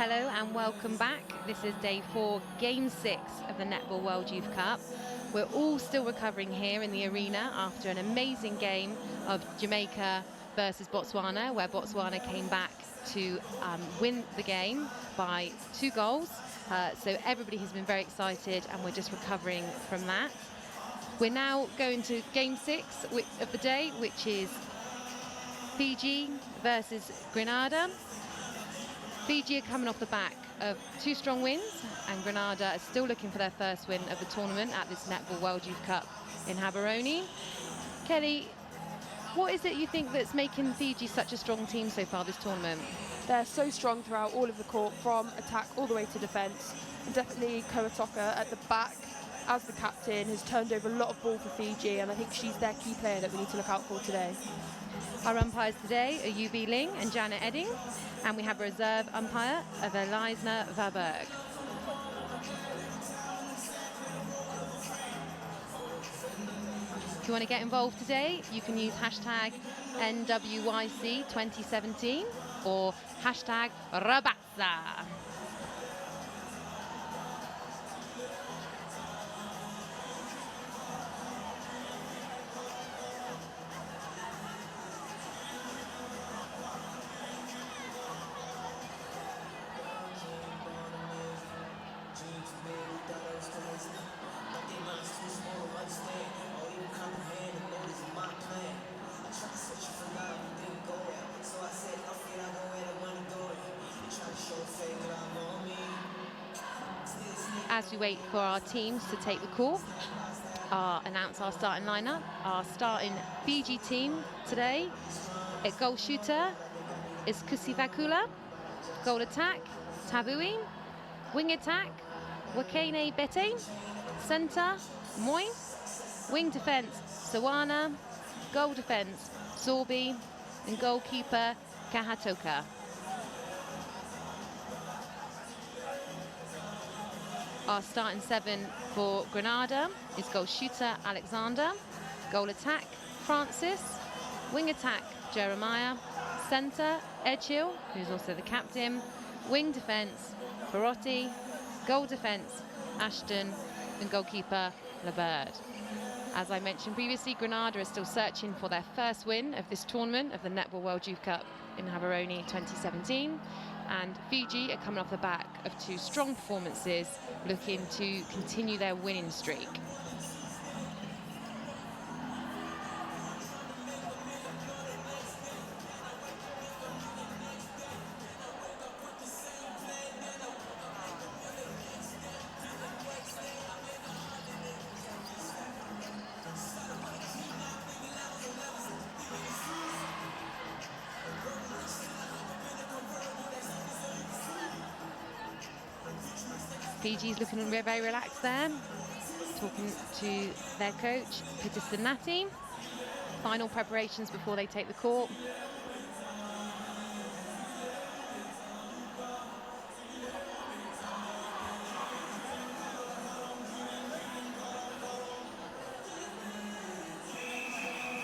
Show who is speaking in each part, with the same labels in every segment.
Speaker 1: Hello and welcome back. This is day 4, game 6 of the Netball World Youth Cup. We're all still recovering here in the arena after an amazing game of Jamaica versus Botswana, where Botswana came back to win the game by 2 goals. So everybody has been very excited and we're just recovering from that. We're now going to game 6 of the day, which is Fiji versus Grenada. Fiji are coming off the back of 2 strong wins, and Grenada are still looking for their first win of the tournament at this Netball World Youth Cup in Gaborone. Kelly, what is it you think that's making Fiji such a strong team so far this tournament?
Speaker 2: They're so strong throughout all of the court, from attack all the way to defence. And definitely Kawatoka at the back as the captain has turned over a lot of ball for Fiji, and I think she's their key player that we need to look out for today.
Speaker 1: Our umpires today are Yubi Ling and Janet Edding, and we have a reserve umpire of Elisna Varberg. If you want to get involved today, you can use hashtag NWYC2017 or hashtag Rabatza. As we wait for our teams to take the call, announce our starting lineup. Our starting Fiji team today, at goal shooter is Kusivakula, goal attack, Tavui, wing attack, Wakene Bete, centre, Moi, wing defence, Sawana, goal defence, Sorbi, and goalkeeper, Kahatoka. Our starting 7 for Grenada is goal shooter Alexander, goal attack Francis, wing attack Jeremiah, centre Edghill, who's also the captain, wing defence Barotti, goal defence Ashton, and goalkeeper LeBird. As I mentioned previously, Grenada is still searching for their first win of this tournament of the Netball World Youth Cup in Gaborone 2017. And Fiji are coming off the back of 2 strong performances, looking to continue their winning streak. Fiji's looking very relaxed there, talking to their coach, Peter Sinati. Final preparations before they take the court.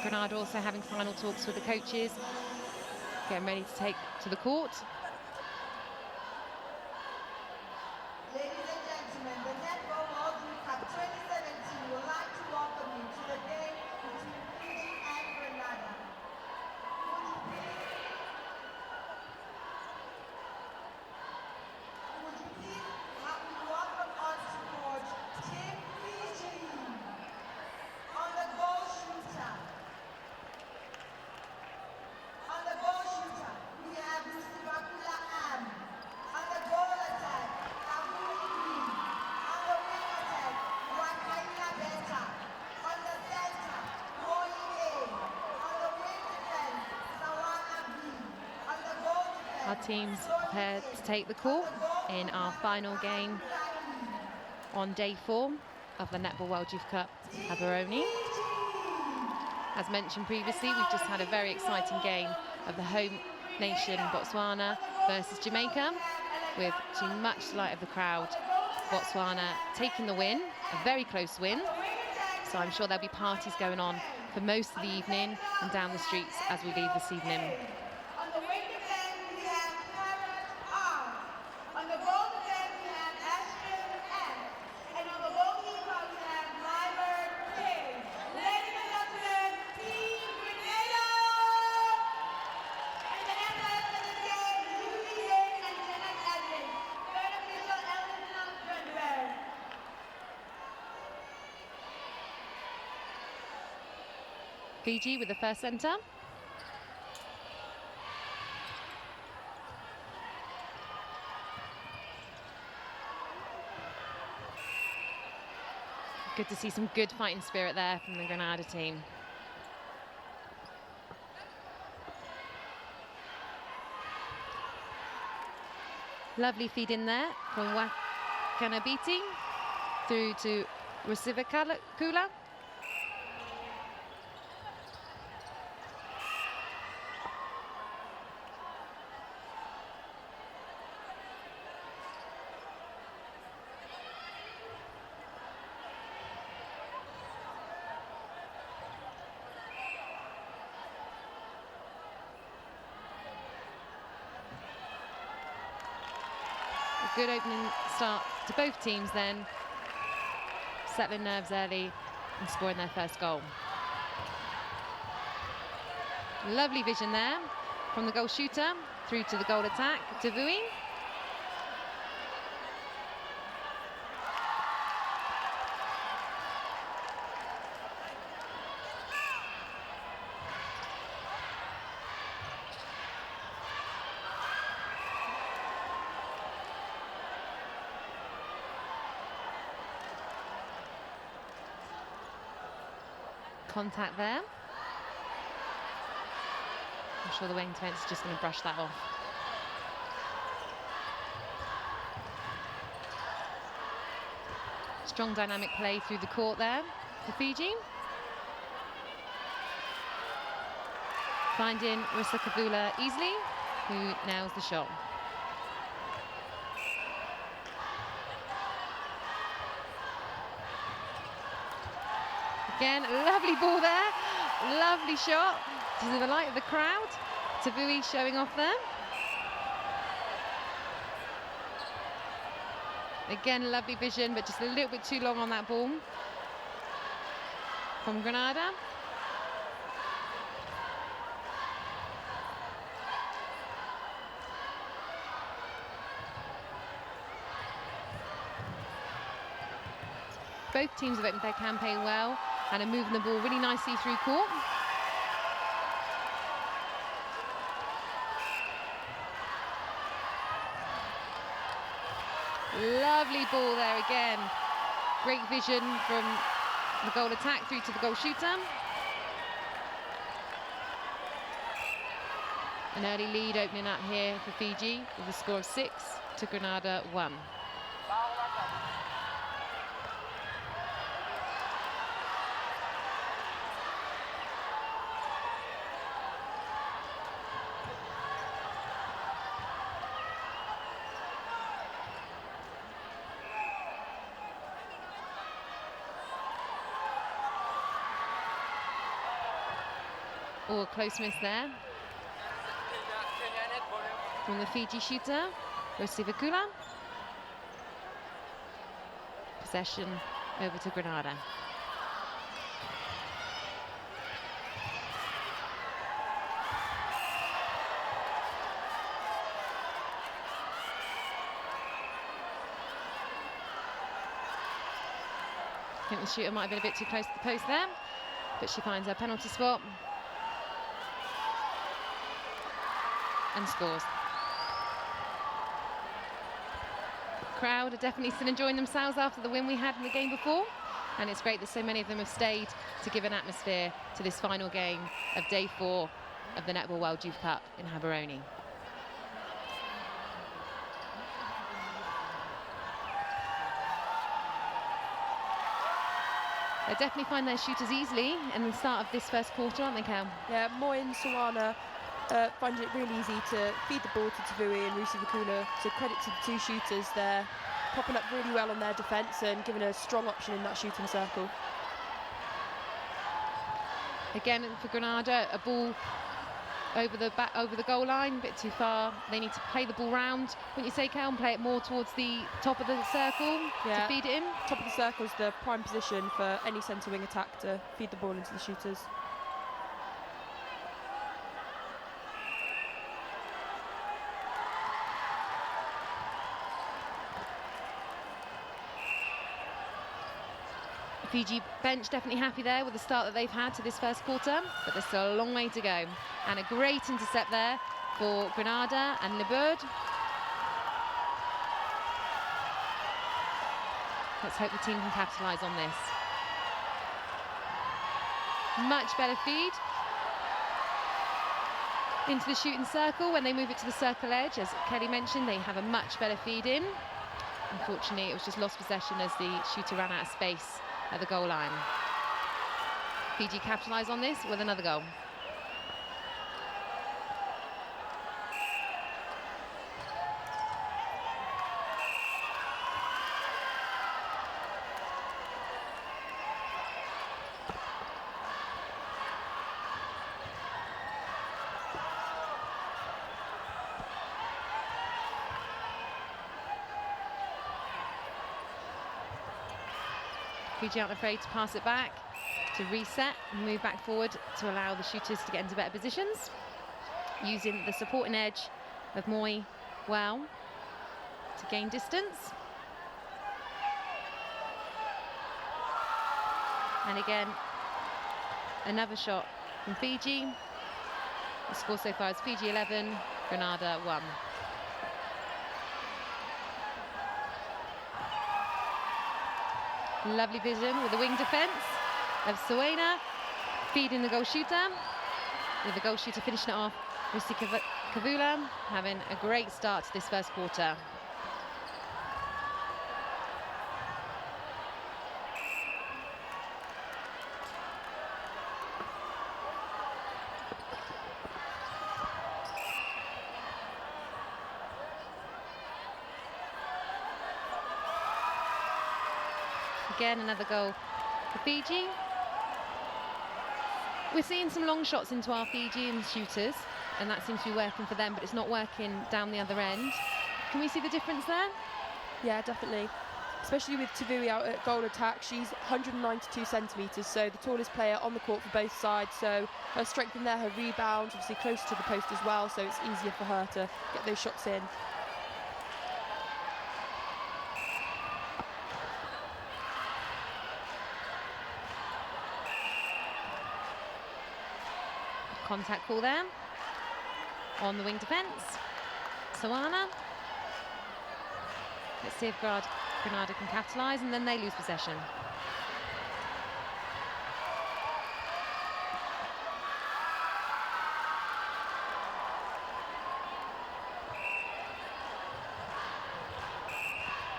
Speaker 1: Grenada also having final talks with the coaches, getting ready to take to the court. Our teams prepared to take the court in our final game on day 4 of the Netball World Youth Cup Gaborone. As mentioned previously, we've just had a very exciting game of the home nation Botswana versus Jamaica, with to much delight of the crowd, Botswana taking the win, a very close win. So I'm sure there'll be parties going on for most of the evening and down the streets as we leave this evening. Fiji with the first centre. Good to see some good fighting spirit there from the Grenada team. Lovely feed in there from Wakanabiti through to Rusivakula. Good opening start to both teams then, settling nerves early and scoring their first goal. Lovely vision there from the goal shooter through to the goal attack, to Vui. Contact there. I'm sure the wing defence is just going to brush that off. Strong dynamic play through the court there for Fiji. Finding Rusivakula easily, who nails the shot. Again, lovely ball there, lovely shot to the light of the crowd. Vui showing off there. Again, lovely vision, but just a little bit too long on that ball from Grenada. Both teams have opened their campaign well and are moving the ball really nicely through court. Lovely ball there again. Great vision from the goal attack through to the goal shooter. An early lead opening up here for Fiji with a score of 6 to Grenada 1. Oh, a close miss there from the Fiji shooter, Rusivakula. Possession over to Grenada. I think the shooter might have been a bit too close to the post there, but she finds her penalty spot and scores. Crowd are definitely still enjoying themselves after the win we had in the game before, and it's great that so many of them have stayed to give an atmosphere to this final game of day 4 of the Netball World Youth Cup in Gaborone. They definitely find their shooters easily in the start of this first quarter, aren't they, Cal?
Speaker 2: Yeah, Moin Sawana find it really easy to feed the ball to Vui and Rusivakula. So credit to the two shooters there, popping up really well on their defence and giving a strong option in that shooting circle.
Speaker 1: Again for Grenada, a ball over the goal line, a bit too far. They need to play the ball round, wouldn't you say, Cal, and play it more towards the top of the circle to feed it in?
Speaker 2: Top of the circle is the prime position for any centre wing attack to feed the ball into the shooters.
Speaker 1: Fiji bench definitely happy there with the start that they've had to this first quarter, but there's still a long way to go. And a great intercept there for Grenada and Lebird. Let's hope the team can capitalise on this. Much better feed into the shooting circle. When they move it to the circle edge, as Kelly mentioned, they have a much better feed in. Unfortunately, it was just lost possession as the shooter ran out of space at the goal line. Fiji capitalise on this with another goal. Fiji aren't afraid to pass it back, to reset and move back forward to allow the shooters to get into better positions, using the supporting edge of Moy well to gain distance. And again, another shot from Fiji. The score so far is Fiji 11, Grenada 1. Lovely vision with the wing defence of Suena, feeding the goal shooter, with the goal shooter finishing it off. Rusi Kavula having a great start to this first quarter. Again, another goal for Fiji. We're seeing some long shots into our Fijian shooters, and that seems to be working for them, but it's not working down the other end. Can we see the difference there?
Speaker 2: Yeah, definitely. Especially with Tavui out at goal attack. She's 192 centimetres, so the tallest player on the court for both sides. So her strength in there, her rebounds, obviously close to the post as well, so it's easier for her to get those shots in.
Speaker 1: Contact call there on the wing defence. Soana. Let's see if Grenada can capitalise, and then they lose possession.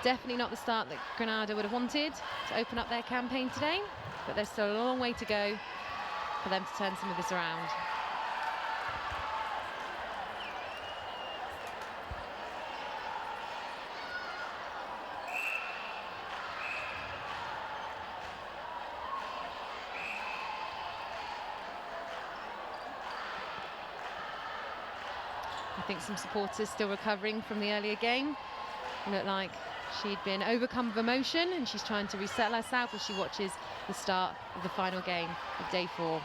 Speaker 1: Definitely not the start that Grenada would have wanted to open up their campaign today, but there's still a long way to go for them to turn some of this around. I think some supporters still recovering from the earlier game. It looked like she'd been overcome with emotion, and she's trying to resettle herself as she watches the start of the final game of day 4.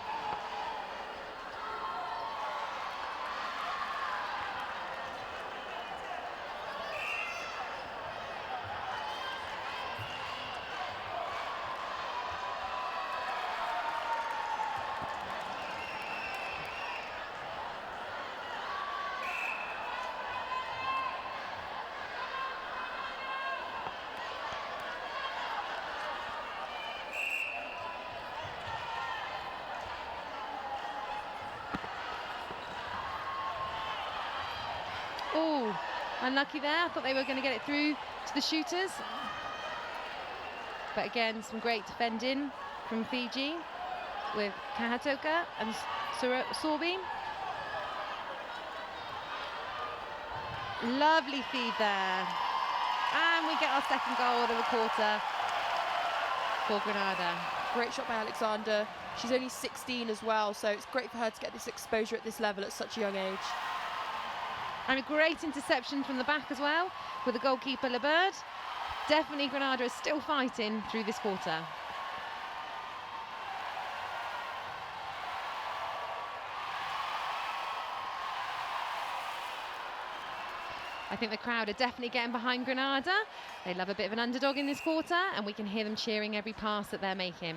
Speaker 1: Oh, unlucky there. I thought they were going to get it through to the shooters. But again, some great defending from Fiji with Kahatoka and Sorbi. Lovely feed there. And we get our second goal of the quarter for Grenada.
Speaker 2: Great shot by Alexander. She's only 16 as well, so it's great for her to get this exposure at this level at such a young age.
Speaker 1: And a great interception from the back as well, with the goalkeeper Lebird. Definitely Grenada is still fighting through this quarter. I think the crowd are definitely getting behind Grenada. They love a bit of an underdog in this quarter, and we can hear them cheering every pass that they're making.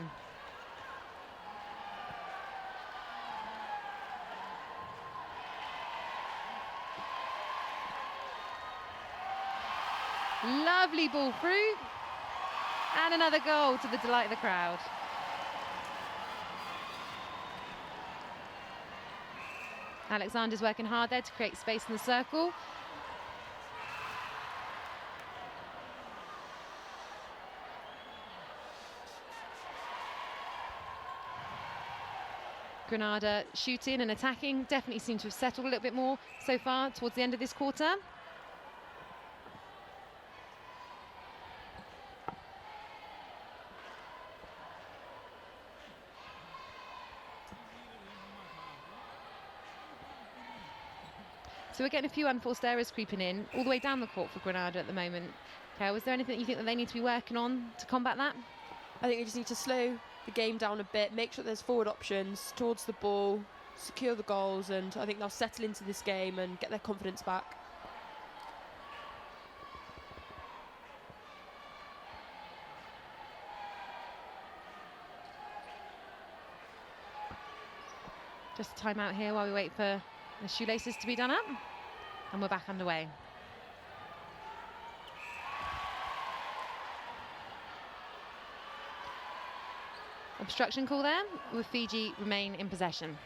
Speaker 1: Lovely ball through. And another goal to the delight of the crowd. Alexander's working hard there to create space in the circle. Grenada shooting and attacking definitely seem to have settled a little bit more so far towards the end of this quarter. So we're getting a few unforced errors creeping in all the way down the court for Grenada at the moment. Kel, is there anything that you think that they need to be working on to combat that?
Speaker 2: I think they just need to slow the game down a bit, make sure there's forward options towards the ball, secure the goals, and I think they'll settle into this game and get their confidence back.
Speaker 1: Just a time out here while we wait for the shoelaces to be done up, and we're back underway. Obstruction call there, with Fiji remain in possession.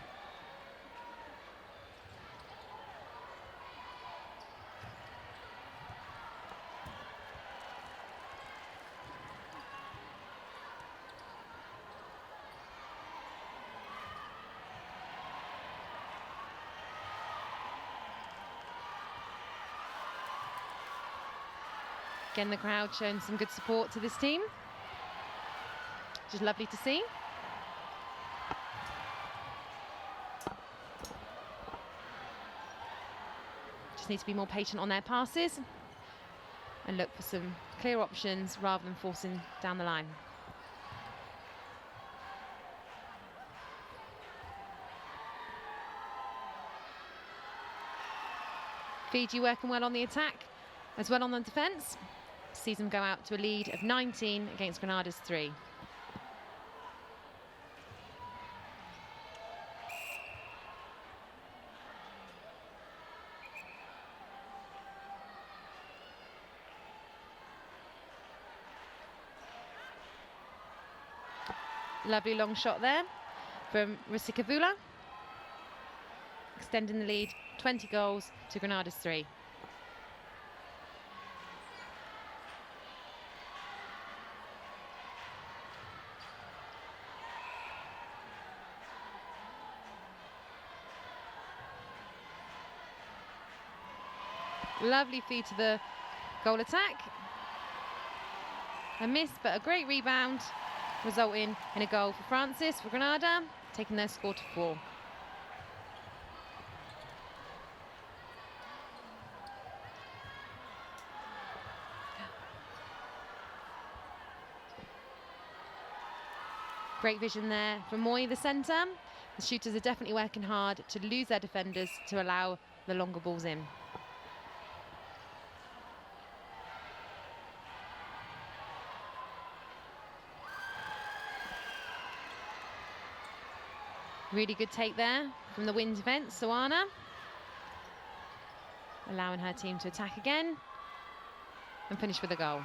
Speaker 1: Again, the crowd showing some good support to this team, which is lovely to see. Just need to be more patient on their passes and look for some clear options rather than forcing down the line. Fiji working well on the attack as well on the defence. Sees them go out to a lead of 19 against Grenada's 3. Lovely long shot there from Risikavula, extending the lead 20 goals to Grenada's 3. Lovely feed to the goal attack. A miss, but a great rebound, resulting in a goal for Francis for Grenada, taking their score to 4. Great vision there from Moy, the centre. The shooters are definitely working hard to lose their defenders to allow the longer balls in. Really good take there from the wing defence, Soana. Allowing her team to attack again and finish with a goal.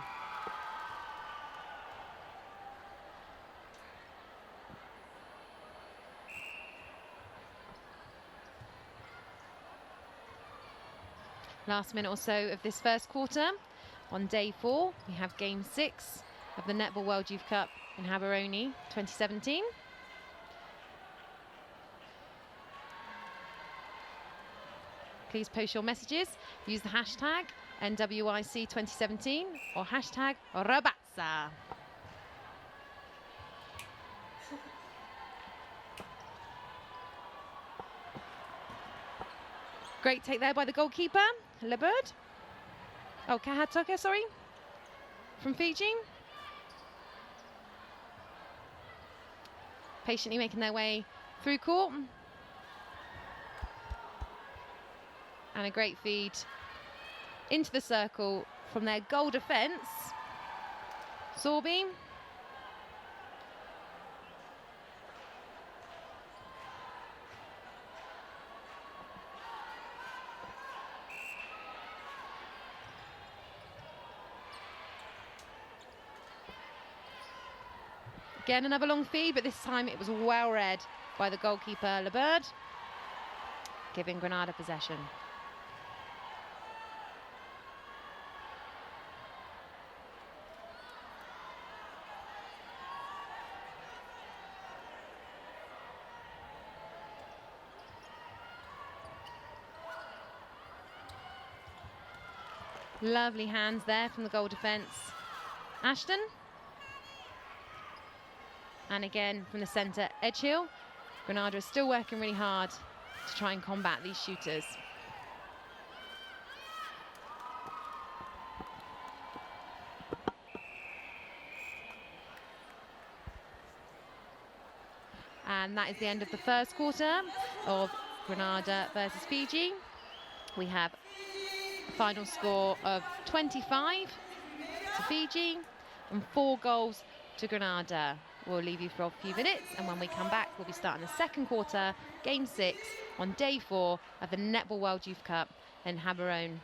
Speaker 1: Last minute or so of this first quarter. On day 4, we have game 6 of the Netball World Youth Cup in Haberoni 2017. Please post your messages. Use the hashtag NWIC2017 or hashtag Rabazza. Great take there by the goalkeeper, Lebird. Oh, Kahatuka, sorry, from Fiji. Patiently making their way through court. And a great feed into the circle from their goal defence. Sorby. Again, another long feed, but this time it was well read by the goalkeeper, Laberd, giving Grenada possession. Lovely hands there from the goal defence. Ashton. And again from the centre, Edgehill. Grenada is still working really hard to try and combat these shooters. And that is the end of the first quarter of Grenada versus Fiji. We have a final score of 25 to Fiji and 4 goals to Grenada. We'll leave you for a few minutes, and when we come back, we'll be starting the second quarter, game 6, on day 4 of the Netball World Youth Cup in Gaborone.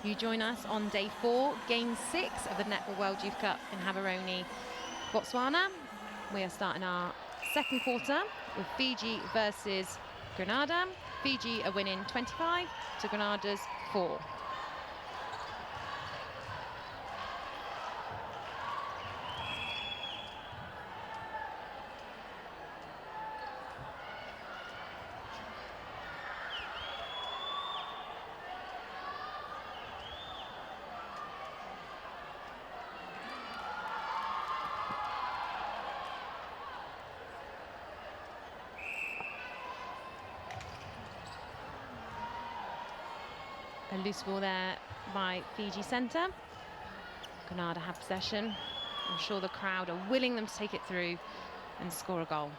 Speaker 1: You join us on day 4, game 6 of the Netball World Youth Cup in Gaborone, Botswana. We are starting our second quarter with Fiji versus Grenada. Fiji are winning 25 to Grenada's 4. A loose ball there by Fiji centre. Grenada have possession. I'm sure the crowd are willing them to take it through and score a goal.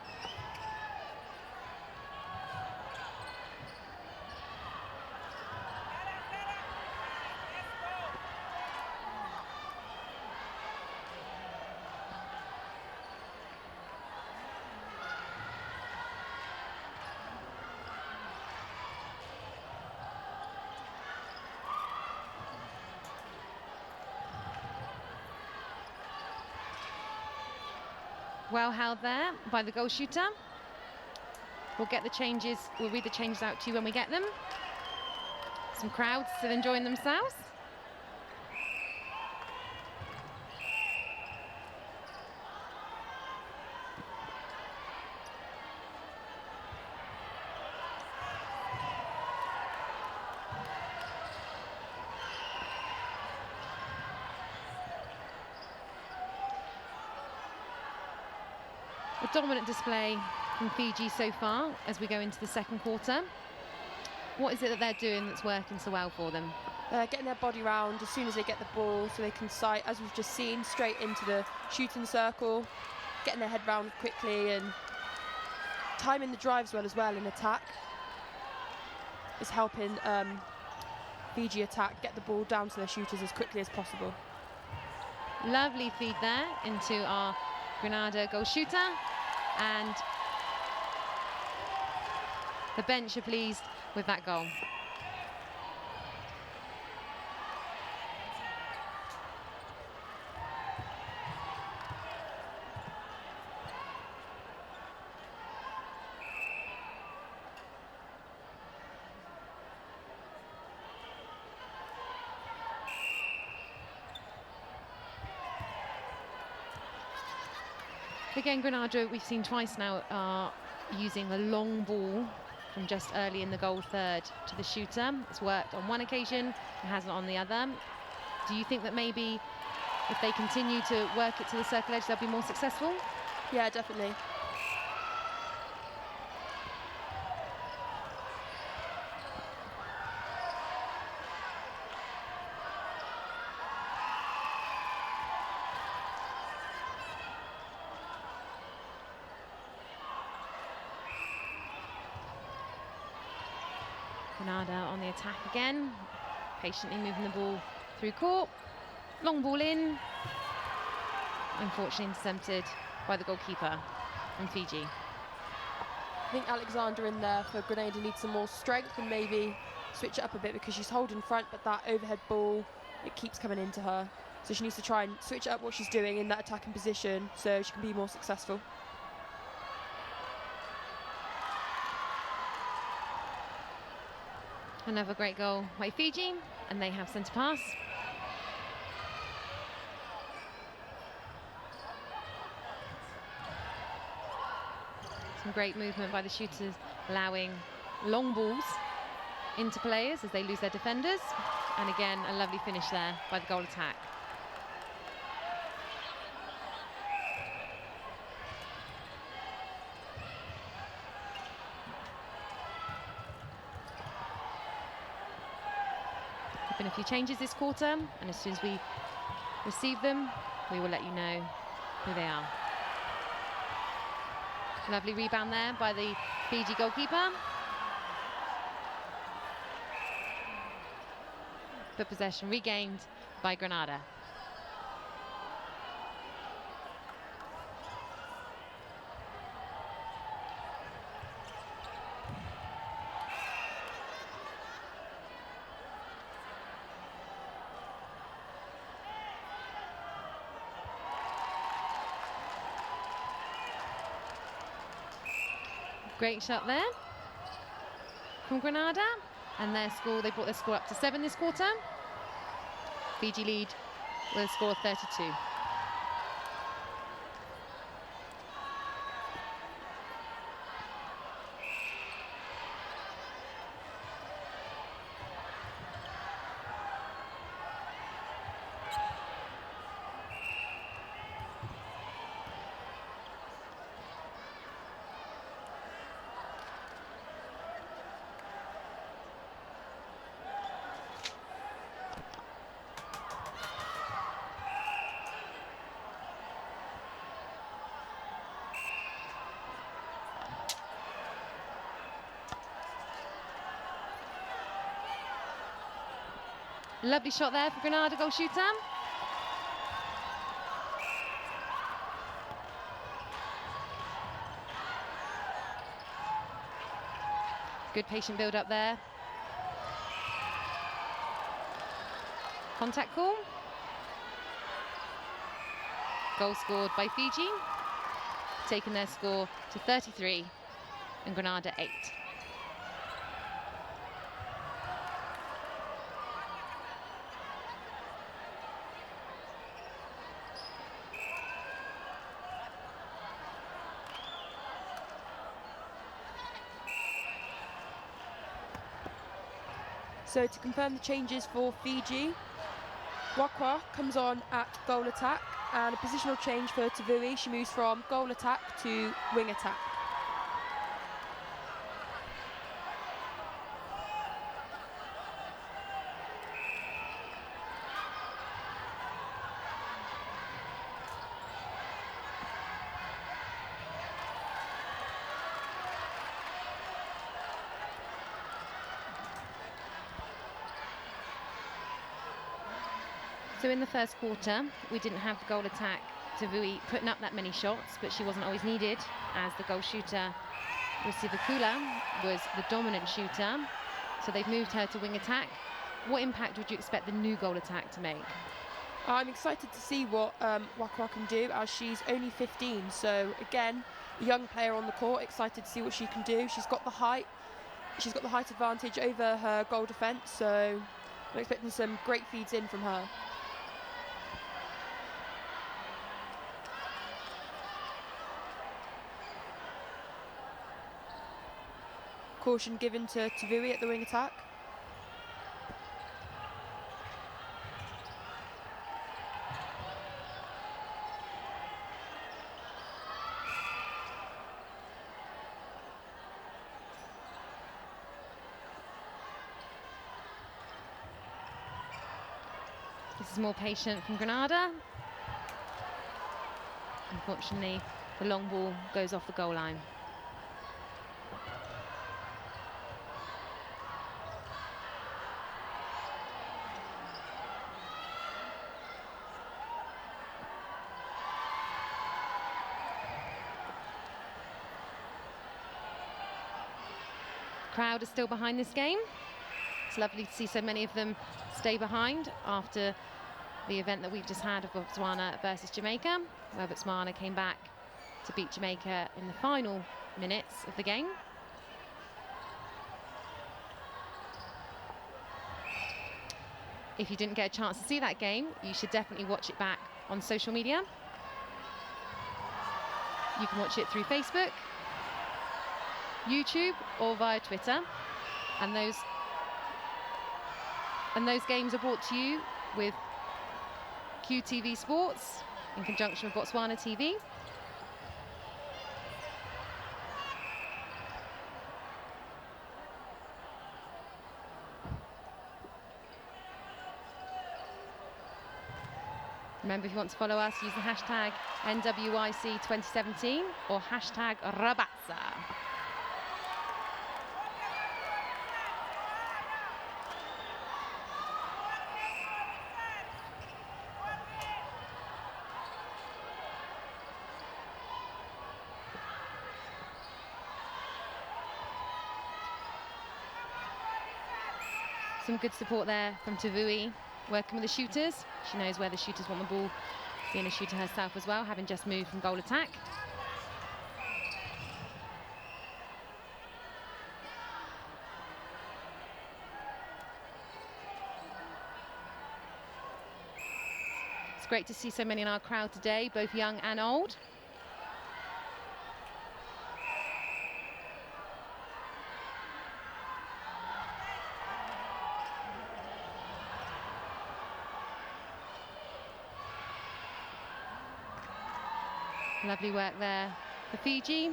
Speaker 1: Well held there by the goal shooter. We'll get the changes, we'll read the changes out to you when we get them. Some crowds still enjoying themselves. A dominant display from Fiji so far as we go into the second quarter. What is it that they're doing that's working so well for them?
Speaker 2: Getting their body round as soon as they get the ball so they can sight, as we've just seen, straight into the shooting circle, getting their head round quickly and timing the drives well as well in attack is helping Fiji attack, get the ball down to their shooters as quickly as possible.
Speaker 1: Lovely feed there into our Grenada goal shooter, and the bench are pleased with that goal. Again, Grenada, we've seen twice now, are using the long ball from just early in the goal third to the shooter. It's worked on one occasion, it hasn't on the other. Do you think that maybe if they continue to work it to the circle edge, they'll be more successful?
Speaker 2: Yeah, definitely.
Speaker 1: Grenada on the attack again, patiently moving the ball through court. Long ball in, unfortunately intercepted by the goalkeeper from Fiji.
Speaker 2: I think Alexander in there for Grenada needs some more strength and maybe switch it up a bit because she's holding front, but that overhead ball, it keeps coming into her. So she needs to try and switch up what she's doing in that attacking position so she can be more successful.
Speaker 1: Another great goal by Fiji, and they have centre pass. Some great movement by the shooters, allowing long balls into players as they lose their defenders. And again, a lovely finish there by the goal attack. Been a few changes this quarter, and as soon as we receive them, we will let you know who they are. Lovely rebound there by the Fiji goalkeeper. But possession regained by Grenada. Great shot there from Grenada. And their score, they brought their score up to 7 this quarter. Fiji lead with a score of 32. Lovely shot there for Grenada goal shooter. Good patient build up there. Contact call. Goal scored by Fiji, taking their score to 33 and Grenada 8.
Speaker 2: So to confirm the changes for Fiji, Wakwa comes on at goal attack, and a positional change for Tavui. She moves from goal attack to wing attack.
Speaker 1: So in the first quarter, we didn't have the goal attack, Tavui putting up that many shots, but she wasn't always needed, as the goal shooter, Rusivakula, was the dominant shooter. So they've moved her to wing attack. What impact would you expect the new goal attack to make?
Speaker 2: I'm excited to see what Wakwa can do, as she's only 15. So again, a young player on the court, excited to see what she can do. She's got the height. She's got the height advantage over her goal defence, so I'm expecting some great feeds in from her. Caution given to Tavui at the wing attack.
Speaker 1: This is more patient from Grenada. Unfortunately, the long ball goes off the goal line. Crowd is still behind this game. It's lovely to see so many of them stay behind after the event that we've just had of Botswana versus Jamaica, where Botswana came back to beat Jamaica in the final minutes of the game. If you didn't get a chance to see that game, you should definitely watch it back on social media. You can watch it through Facebook, YouTube, or via Twitter, and those games are brought to you with QTV Sports in conjunction with Botswana TV. Remember, if you want to follow us, use the hashtag NWIC2017 or hashtag Rabatsa. Some good support there from Tavui, working with the shooters. She knows where the shooters want the ball, being a shooter herself as well, having just moved from goal attack. great to see so many in our crowd today, both young and old. Lovely work there for Fiji.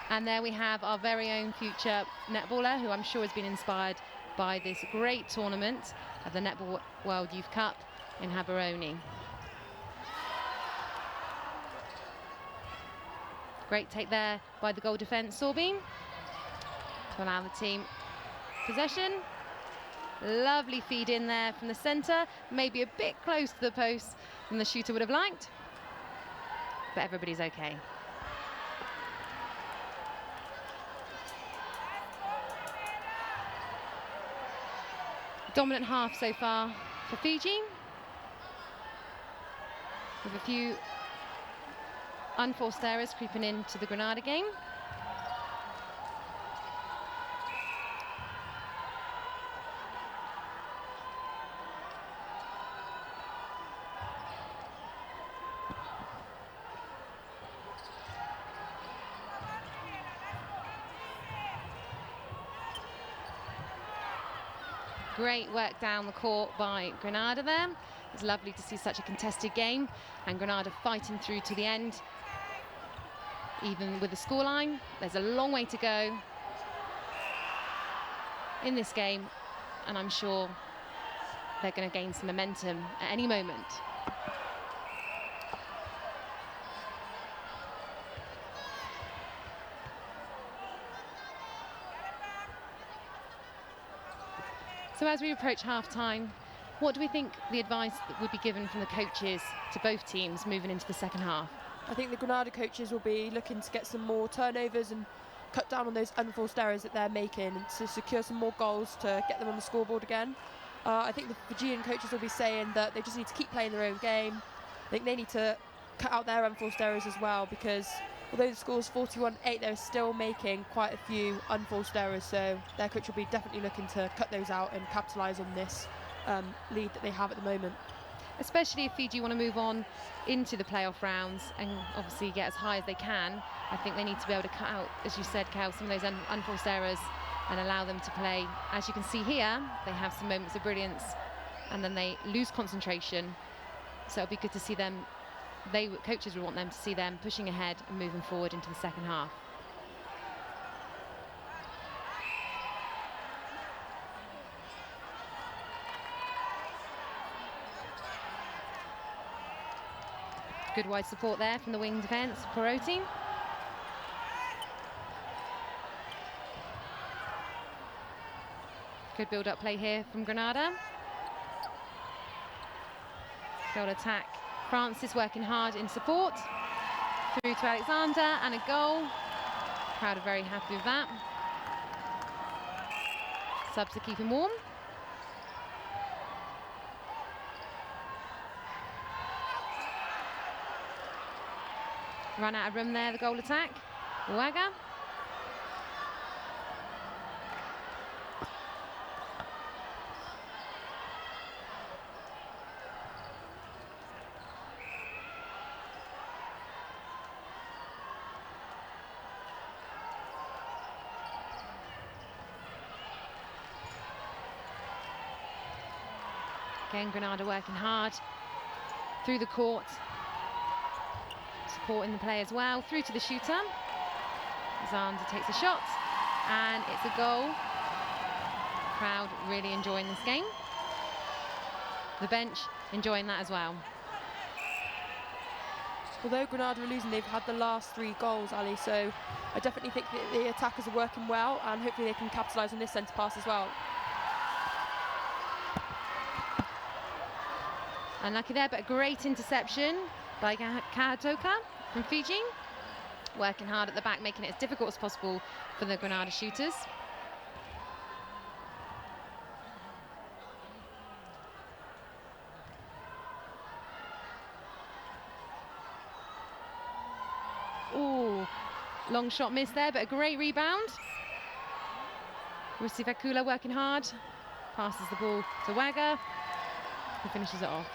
Speaker 1: And there we have our very own future netballer, who I'm sure has been inspired by this great tournament of the Netball World Youth Cup in Gaborone. Great take there by the goal defence, Sorbine, to allow the team possession. Lovely feed in there from the centre, maybe a bit close to the post than the shooter would have liked, but everybody's okay. Dominant half so far for Fiji, with a few unforced errors creeping into the Grenada game. Great work down the court by Grenada there. It's lovely to see such a contested game, and Grenada fighting through to the end. Even with the scoreline, there's a long way to go in this game, and I'm sure they're going to gain some momentum at any moment. So as we approach half-time, what do we think the advice that would be given from the coaches to both teams moving into the second half?
Speaker 2: I think the Grenada coaches will be looking to get some more turnovers and cut down on those unforced errors that they're making, and to secure some more goals to get them on the scoreboard again. I think the Fijian coaches will be saying that they just need to keep playing their own game. I think they need to cut out their unforced errors as well, because although the score's 41-8, they're still making quite a few unforced errors, so their coach will be definitely looking to cut those out and capitalise on this lead that they have at the moment.
Speaker 1: Especially if Fiji want to move on into the playoff rounds and obviously get as high as they can. I think they need to be able to cut out, as you said, Cal, some of those unforced errors and allow them to play. As you can see here, they have some moments of brilliance and then they lose concentration. So it'll be good to see them, coaches would want them to see them pushing ahead and moving forward into the second half. Good wide support there from the wing defence, Poroti. Good build-up play here from Grenada. Goal attack. Francis working hard in support. Through to Alexander and a goal. Crowd are very happy with that. Subs are keeping warm. Run out of room there, the goal attack. Waga. Again, Grenada working hard through the court. Supporting the play as well, through to the shooter. Zander takes a shot, and it's a goal. Crowd really enjoying this game. The bench enjoying that as well.
Speaker 2: Although Grenada are losing, they've had the last 3 goals, Ali, so I definitely think that the attackers are working well, and hopefully they can capitalise on this centre pass as well.
Speaker 1: Unlucky there, but a great interception by Kahatoka from Fiji. Working hard at the back, making it as difficult as possible for the Grenada shooters. Ooh, long shot missed there, but a great rebound. Rusivakula working hard passes the ball to Wagger, who finishes it off.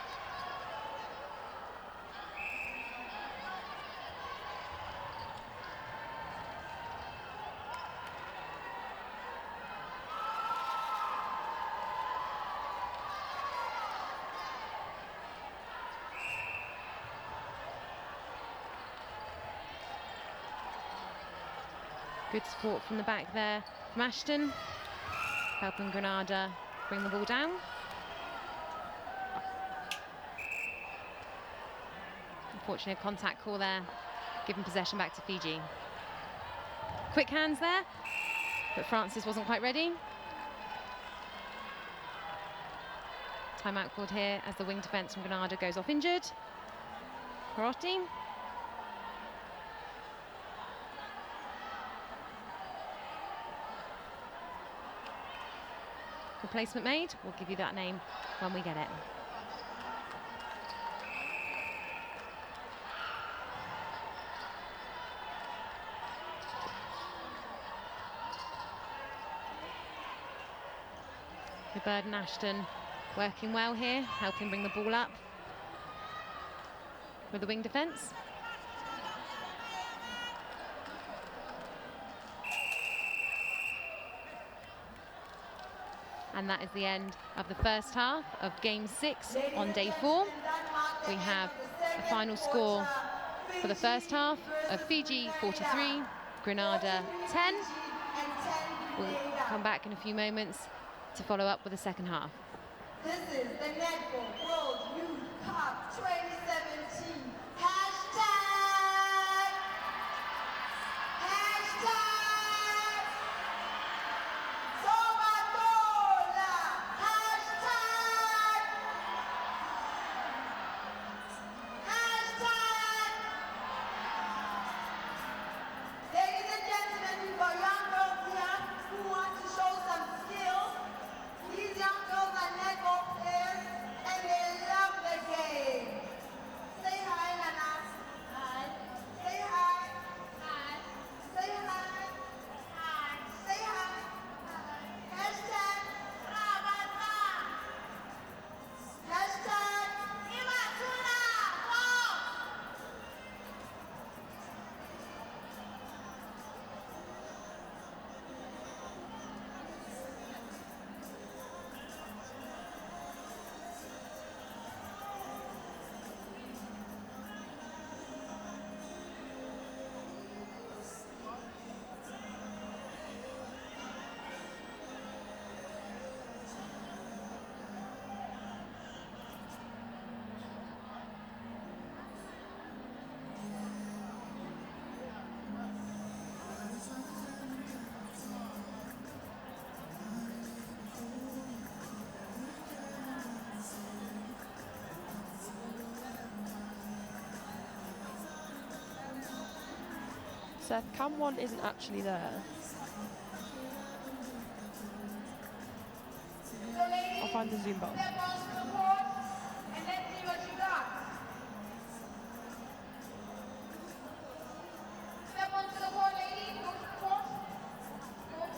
Speaker 1: Good support from the back there from Ashton, helping Grenada bring the ball down. Unfortunately, a contact call there, giving possession back to Fiji. Quick hands there, but Francis wasn't quite ready. Timeout called here as the wing defence from Grenada goes off injured. Perotti. Replacement made. We'll give you that name when we get it. Bird and Ashton working well here, helping bring the ball up with the wing defence. And that is the end of the first half of Game 6 on day 4. We have a final score for the first half of Fiji 43, Grenada 10. We'll come back in a few moments to follow up with the second half.
Speaker 3: This is the Netball World Youth Cup 2017. Hashtag Tomadola. Hashtag Ladies and gentlemen, we've got young girls here who want to show some skill. These young girls are netball players and they love the game. Say hi, Nana. Hi. Say hi. Hi. Say hi. Hi. Say hi. Hi. Hashtag Rabata. Hashtag Imatula.
Speaker 2: Seth, cam 1 isn't actually there. I'll find the zoom button.
Speaker 3: Step onto the court and let's see what you got. Step onto the court, ladies. Go to the court. Good.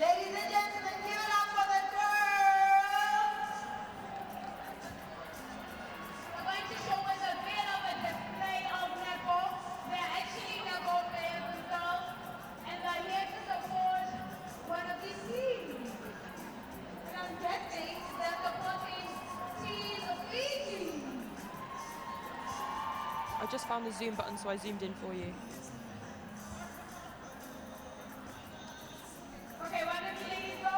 Speaker 3: Ladies and gentlemen, give it up for the girls. We're going to show us a bit of a display of netball. They're actually netball players themselves, and they're here to support one of these teams. And I'm guessing they're supporting Team Fiji.
Speaker 2: I just found the zoom button, so I zoomed in for you.
Speaker 3: Okay, why don't you ladies go?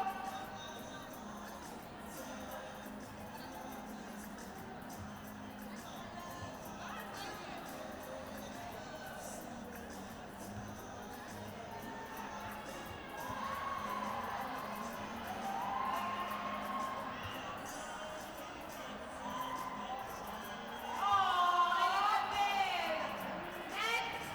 Speaker 3: Oh, I love it. Next.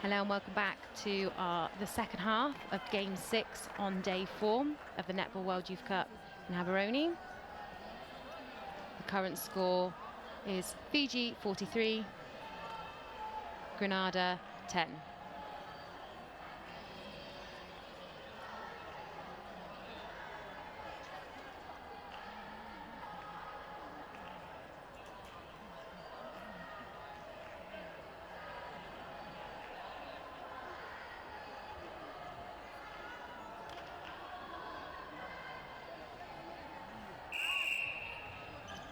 Speaker 1: Hello and welcome back to the second half of Game 6 on day 4 of the Netball World Youth Cup in Haberoni. The current score is Fiji 43, Grenada 10.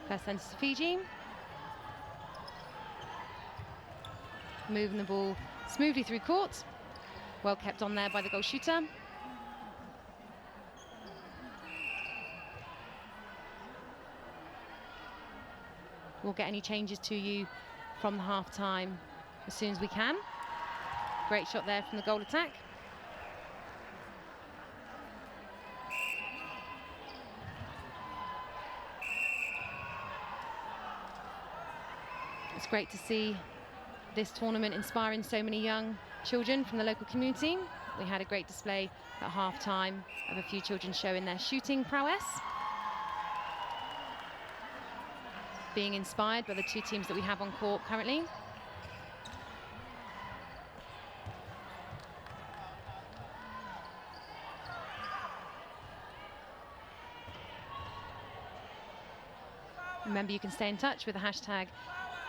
Speaker 1: First sentence to Fiji. Moving the ball smoothly through court. Well kept on there by the goal shooter. We'll get any changes to you from the half time as soon as we can. Great shot there from the goal attack. It's great to see this tournament inspiring so many young children from the local community. We had a great display at half-time of a few children showing their shooting prowess, being inspired by the two teams that we have on court currently. Remember, you can stay in touch with the hashtag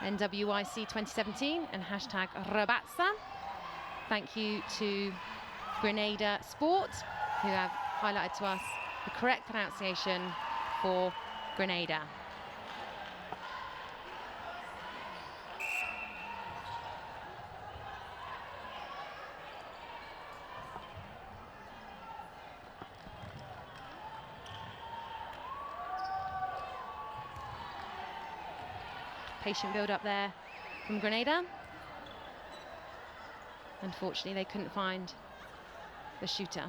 Speaker 1: NWIC 2017 and hashtag Rabatsa. Thank you to Grenada Sport, who have highlighted to us the correct pronunciation for Grenada. Patient build up there from Grenada. Unfortunately, they couldn't find the shooter.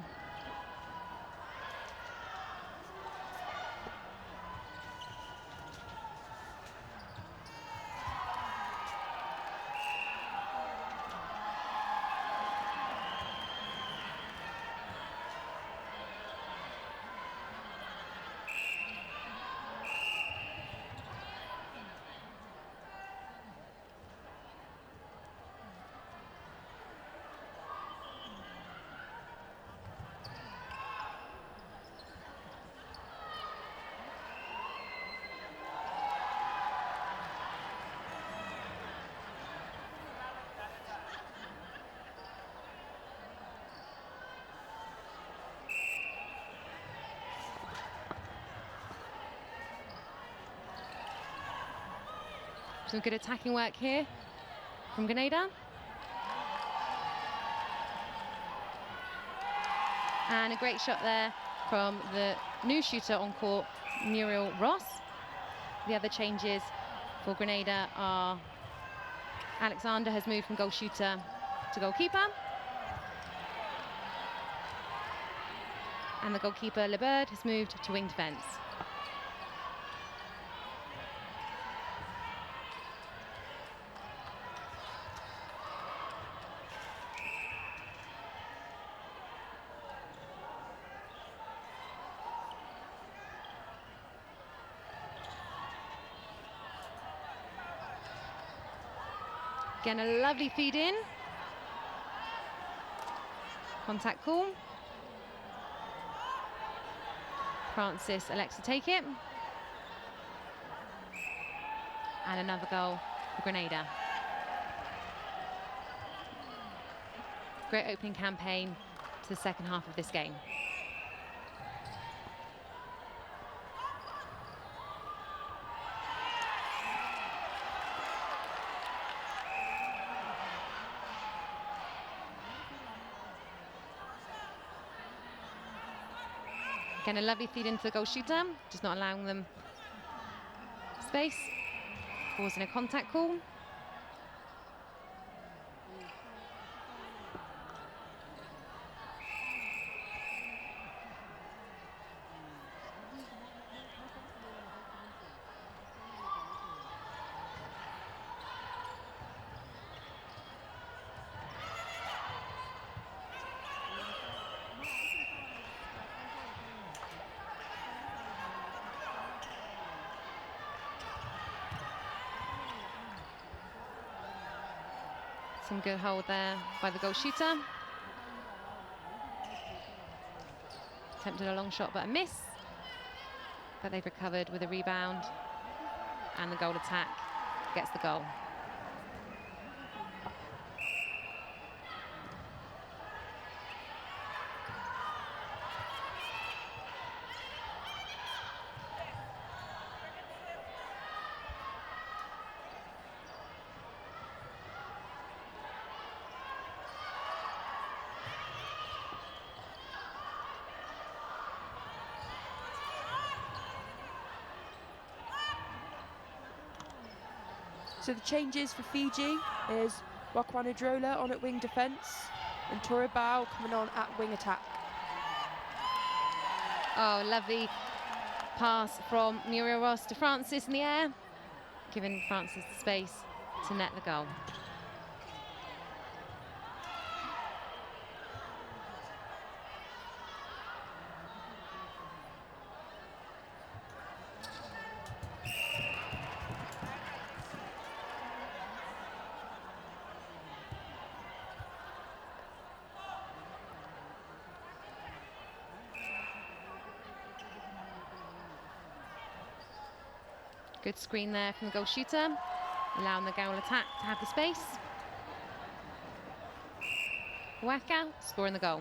Speaker 1: Some good attacking work here from Grenada. And a great shot there from the new shooter on court, Muriel Ross. The other changes for Grenada are Alexander has moved from goal shooter to goalkeeper. And the goalkeeper, Lebird, has moved to wing defence. Again, a lovely feed in. Contact call. Francis elects to take it. And another goal for Grenada. Great opening campaign to the second half of this game. Again, a lovely feed into the goal shooter, just not allowing them space, causing a contact call. Some good hold there by the goal shooter. Attempted a long shot but a miss. But they've recovered with a rebound. And the goal attack gets the goal.
Speaker 2: So the changes for Fiji is Wakwanadrola on at wing defence and Toribao coming on at wing attack.
Speaker 1: Oh, lovely pass from Muriel Ross to Francis in the air, giving Francis the space to net the goal. Good screen there from the goal shooter, allowing the goal attack to have the space. Waka scoring the goal.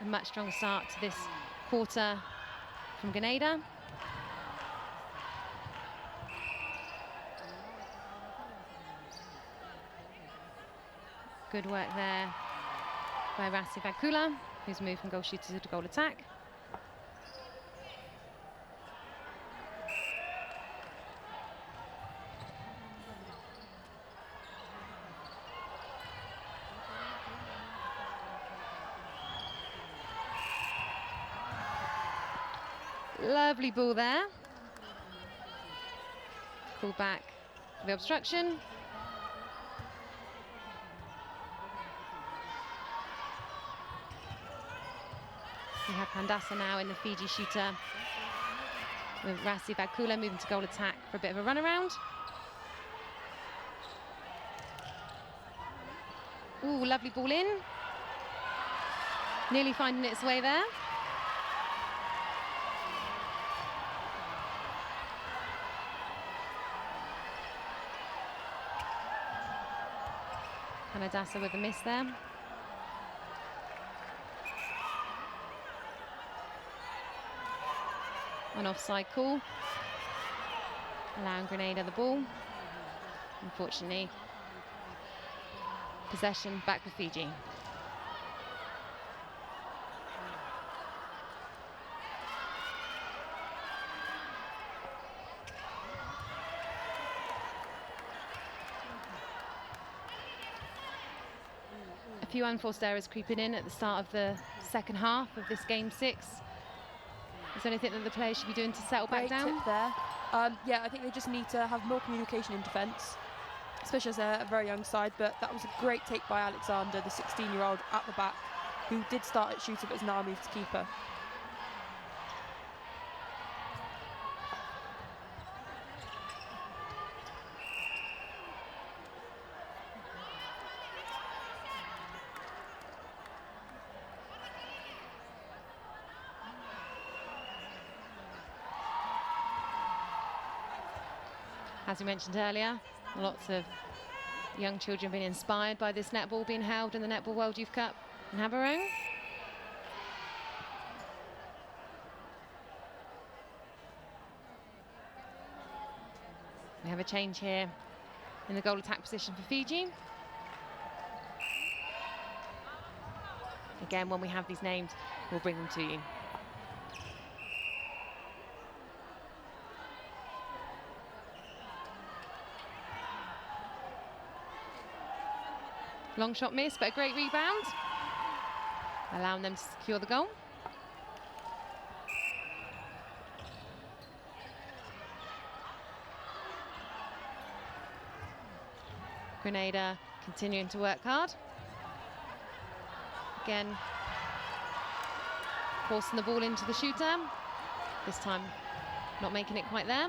Speaker 1: A much stronger start to this quarter from Grenada. Good work there by Rassi Vakula, who's moved from goal shooter to goal attack. Lovely ball there. Call back for the obstruction. We have Pandasa now in the Fiji shooter, with Rassi Vakula moving to goal attack for a bit of a run around. Ooh, lovely ball in. Nearly finding its way there. Pandasa with a miss there. An offside call, allowing Grenada the ball. Unfortunately, possession back for Fiji. A few unforced errors creeping in at the start of the second half of this game 6. Is there anything that the players should be doing to settle back
Speaker 2: Great
Speaker 1: down?
Speaker 2: tip there. Yeah, I think they just need to have more communication in defence, especially as they're a very young side. But that was a great take by Alexander, the 16-year-old at the back, who did start at shooter but has now moved to keeper.
Speaker 1: As we mentioned earlier, lots of young children being inspired by this netball being held in the Netball World Youth Cup in Haberong. We have a change here in the goal attack position for Fiji. Again, when we have these names, we'll bring them to you. Long shot miss, but a great rebound, allowing them to secure the goal. Grenada continuing to work hard. Again, forcing the ball into the shooter. This time, not making it quite there.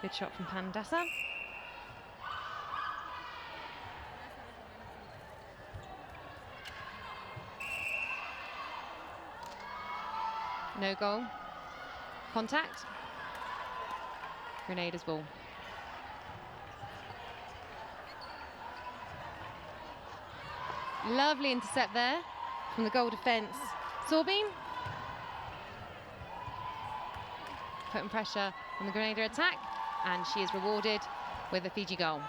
Speaker 1: Good shot from Pandasa. No goal. Contact. Grenada's ball. Lovely intercept there from the goal defence. Sorbine. Putting pressure on the Grenada attack, and she is rewarded with a Fiji goal.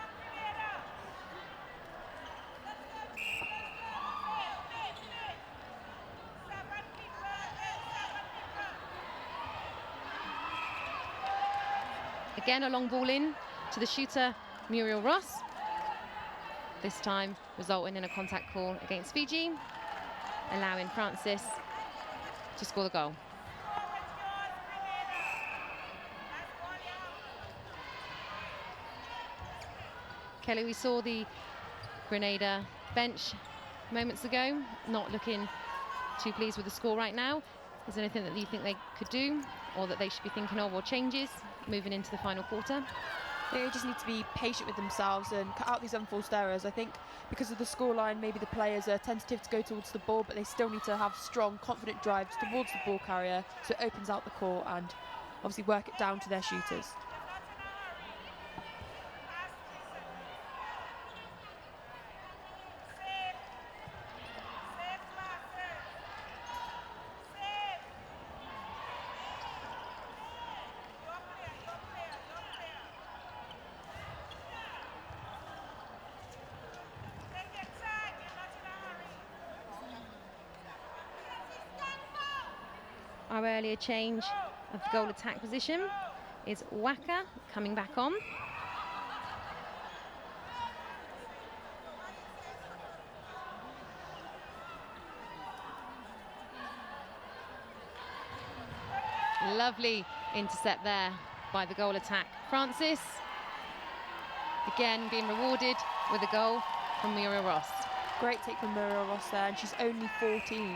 Speaker 1: Again, a long ball in to the shooter, Muriel Ross. This time resulting in a contact call against Fiji, allowing Francis to score the goal. Kelly, we saw the Grenada bench moments ago, not looking too pleased with the score right now. Is there anything that you think they could do, or that they should be thinking of, or changes moving into the final quarter?
Speaker 2: They just need to be patient with themselves and cut out these unforced errors. I think because of the scoreline, maybe the players are tentative to go towards the ball, but they still need to have strong, confident drives towards the ball carrier so it opens out the court, and obviously work it down to their shooters.
Speaker 1: Our earlier change of the goal attack position is Waka coming back on. Lovely intercept there by the goal attack. Francis, again being rewarded with a goal from Muriel Ross.
Speaker 2: Great take from Muriel Ross there, and she's only 14.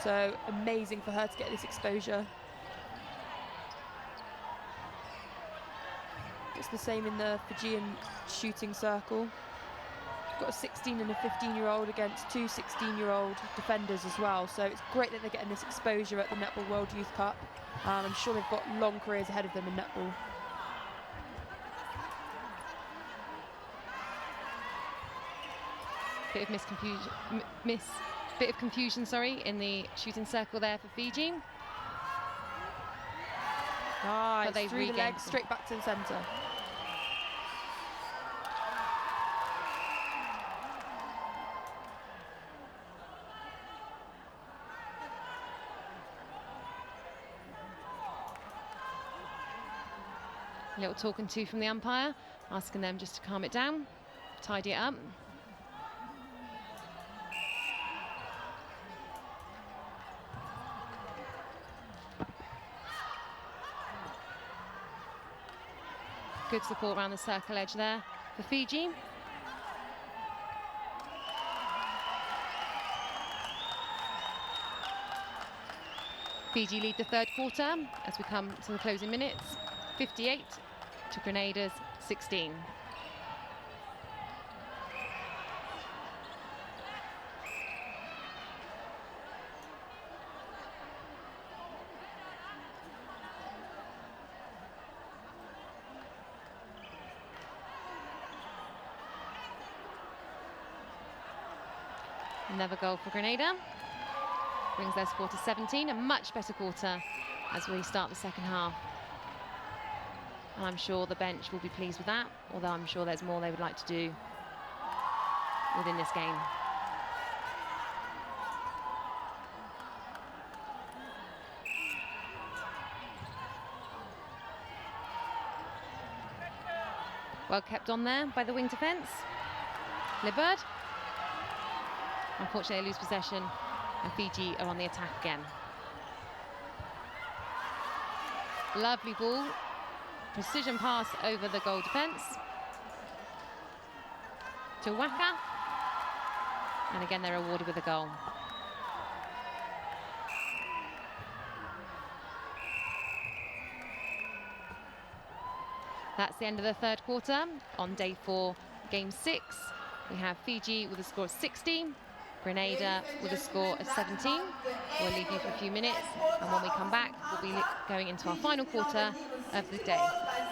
Speaker 2: So amazing for her to get this exposure. It's the same in the Fijian shooting circle. We've got a 16 and a 15-year-old against two 16-year-old defenders as well. So it's great that they're getting this exposure at the Netball World Youth Cup. I'm sure they've got long careers ahead of them in netball.
Speaker 1: Bit of confusion, sorry, in the shooting circle there for Fiji.
Speaker 2: Nice,
Speaker 1: But they've
Speaker 2: through the
Speaker 1: regained
Speaker 2: legs, straight back to the centre.
Speaker 1: A little talking to from the umpire, asking them just to calm it down, tidy it up. Good support around the circle edge there for Fiji. Fiji lead the third quarter as we come to the closing minutes, 58 to Grenada's 16. Another goal for Grenada. Brings their score to 17, a much better quarter as we start the second half. And I'm sure the bench will be pleased with that, although I'm sure there's more they would like to do within this game. Well kept on there by the wing defence. Liberd. Unfortunately, they lose possession, and Fiji are on the attack again. Lovely ball. Precision pass over the goal defence. To Waka. And again, they're awarded with a goal. That's the end of the third quarter. On day 4, game 6, we have Fiji with a score of 60, Grenada with a score of 17. We'll leave you for a few minutes, and when we come back, we'll be going into our final quarter of the day.
Speaker 3: Let's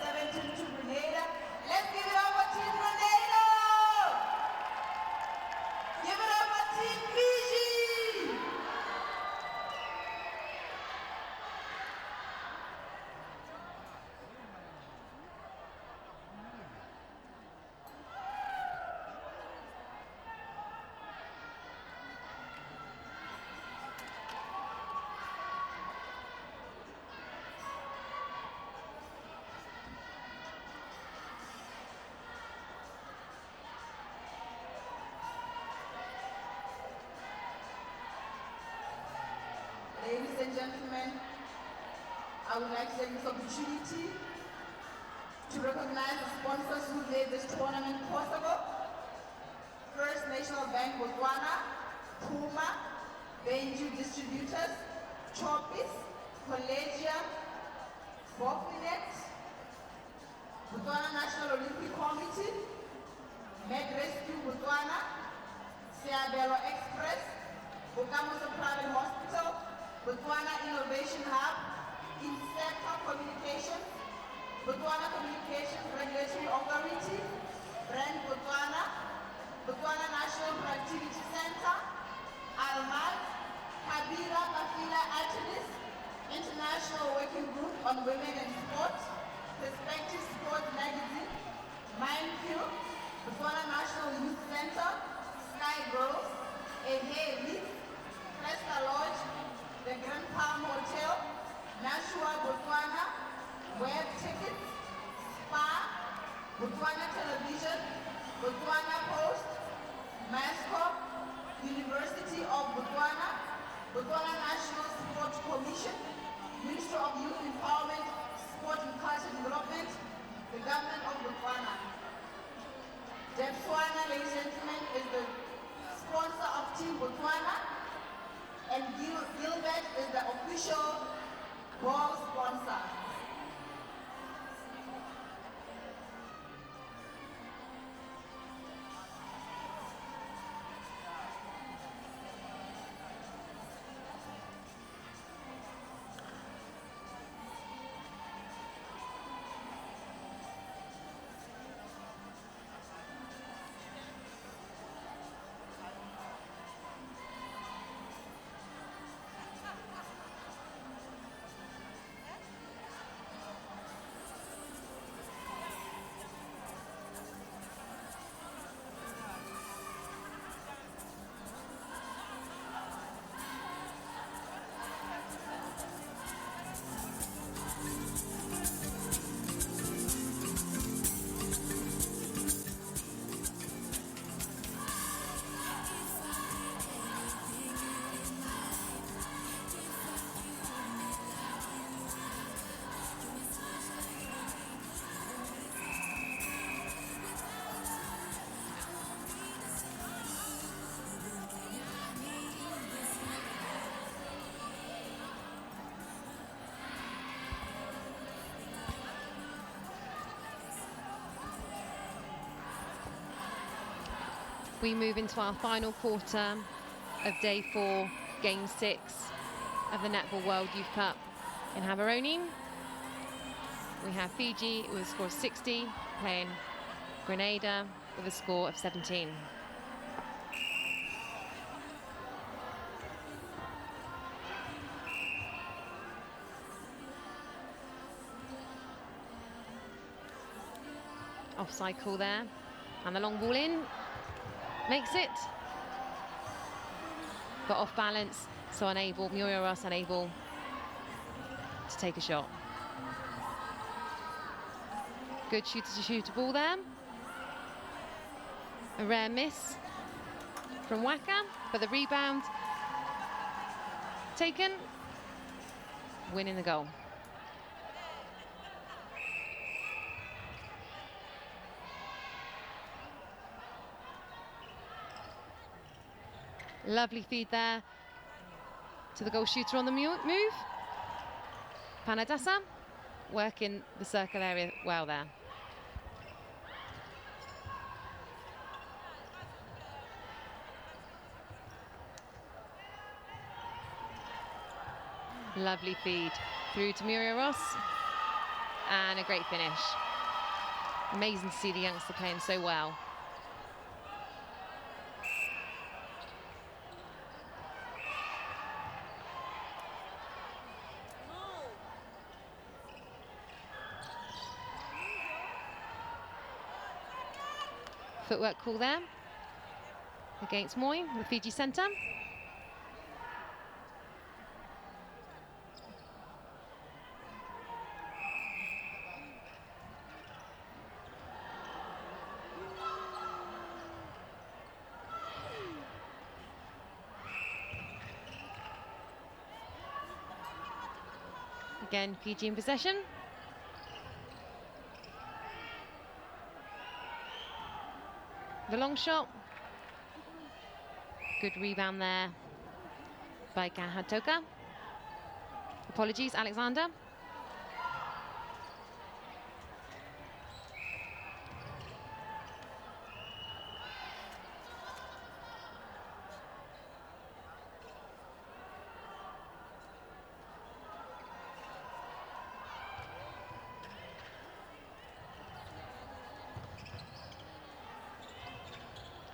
Speaker 3: give it up for Team Grenada! Give it up for Team Fiji! Ladies and gentlemen, I would like to take this opportunity to recognize the sponsors who made this tournament possible. First National Bank Botswana, Puma, Benju Distributors, Chopis, Collegia, Bofinet, Botswana National Olympic Committee, Med Rescue Botswana, Siabelo Express, Bokamoso Private Hospital, Botswana Innovation Hub, Insector Communications, Botswana Communications Regulatory Authority, Brand Botswana, Botswana National Productivity Center, Almat, Kabila Bafila Artemis, International Working Group on Women and Sport, Perspective Sports Magazine, Mindfield, Botswana National Youth Center, Sky Girls, Ehe Leaf, Cresta Lodge, the Grand Palm Hotel, Nashua Botswana, Web Tickets, Spa, Botswana Television, Botswana Post, Mascot, University of Botswana, Botswana National Sport Commission, Ministry of Youth Empowerment, Sport and Culture Development, the Government of Botswana. Botswana, ladies and gentlemen, is the sponsor of Team Botswana, and Gilbert is the official ball sponsor.
Speaker 1: We move into our final quarter of day 4, game 6 of the Netball World Youth Cup in Gaborone. We have Fiji with a score of 60, playing Grenada with a score of 17. Offside call there. And the long ball in. Makes it. But off balance, so unable, Muriel Ross unable to take a shot. Good shooter to shoot a ball there. A rare miss from Waka, but the rebound taken, winning the goal. Lovely feed there to the goal shooter on the move. Panadasa working the circle area well there. Lovely feed through to Muriel Ross, and a great finish. Amazing to see the youngster playing so well. Footwork call there against Moy, the Fiji centre. Again, Fiji in possession. The long shot. Good rebound there by Kahatoka. Apologies, Alexander.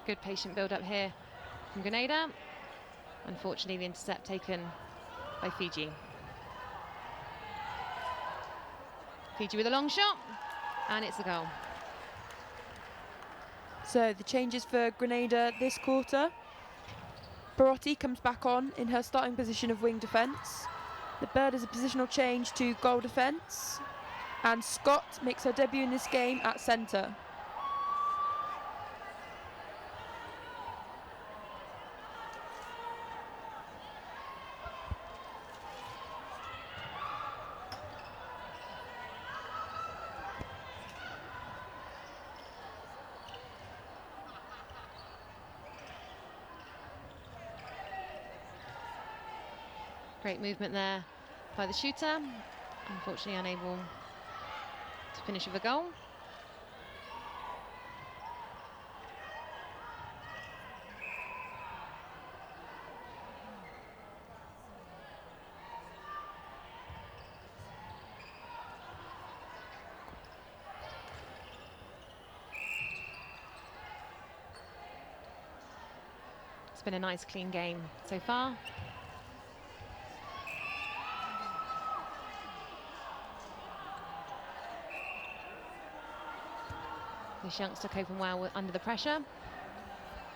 Speaker 1: Good patient build up here from Grenada. Unfortunately, the intercept taken by Fiji. Fiji with a long shot, and it's a goal.
Speaker 2: So the changes for Grenada this quarter. Barotti comes back on in her starting position of wing defence. The Bird is a positional change to goal defence. And Scott makes her debut in this game at centre.
Speaker 1: Great movement there by the shooter. Unfortunately unable to finish with a goal. It's been a nice clean game so far. This youngster coping well under the pressure,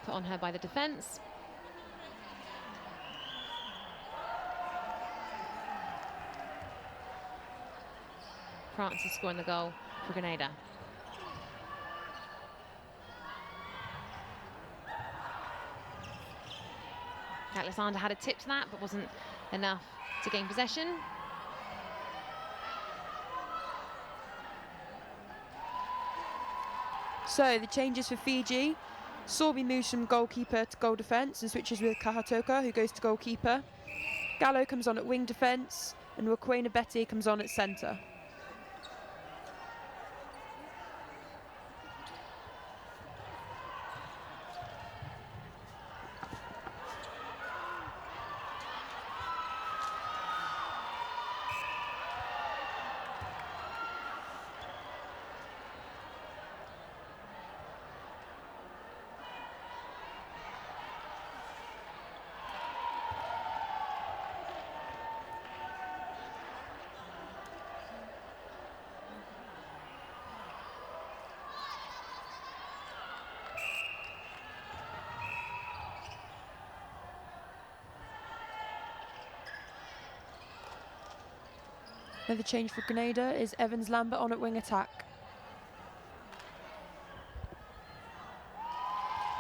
Speaker 1: put on her by the defence. France is scoring the goal for Grenada. Alexander had a tip to that, but wasn't enough to gain possession.
Speaker 2: So the changes for Fiji. Sorby moves from goalkeeper to goal defence and switches with Kahatoka, who goes to goalkeeper. Gallo comes on at wing defence, and Wakwena Betty comes on at centre. Another change for Grenada is Evans Lambert on at wing attack.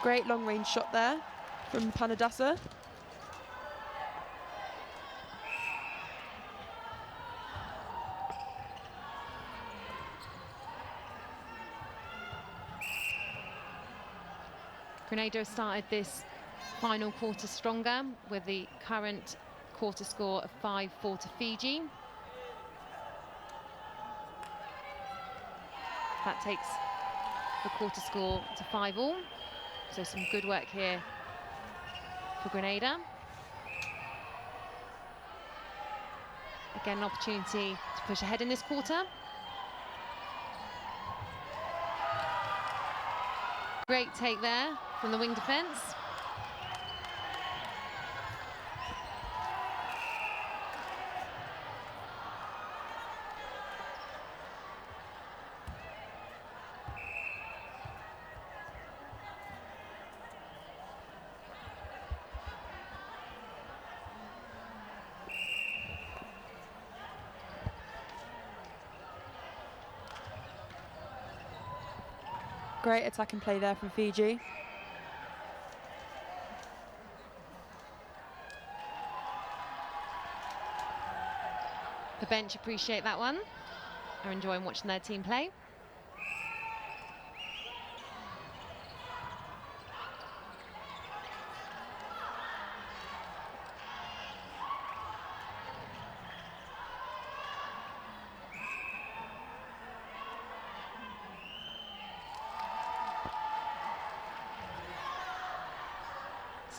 Speaker 2: Great long range shot there from Panadasa.
Speaker 1: Grenada has started this final quarter stronger with the current quarter score of 5-4 to Fiji. That takes the quarter score to 5-all. So some good work here for Grenada. Again, an opportunity to push ahead in this quarter. Great take there from the wing defence.
Speaker 2: Great attacking play there from Fiji.
Speaker 1: The bench appreciate that one. Are enjoying watching their team play.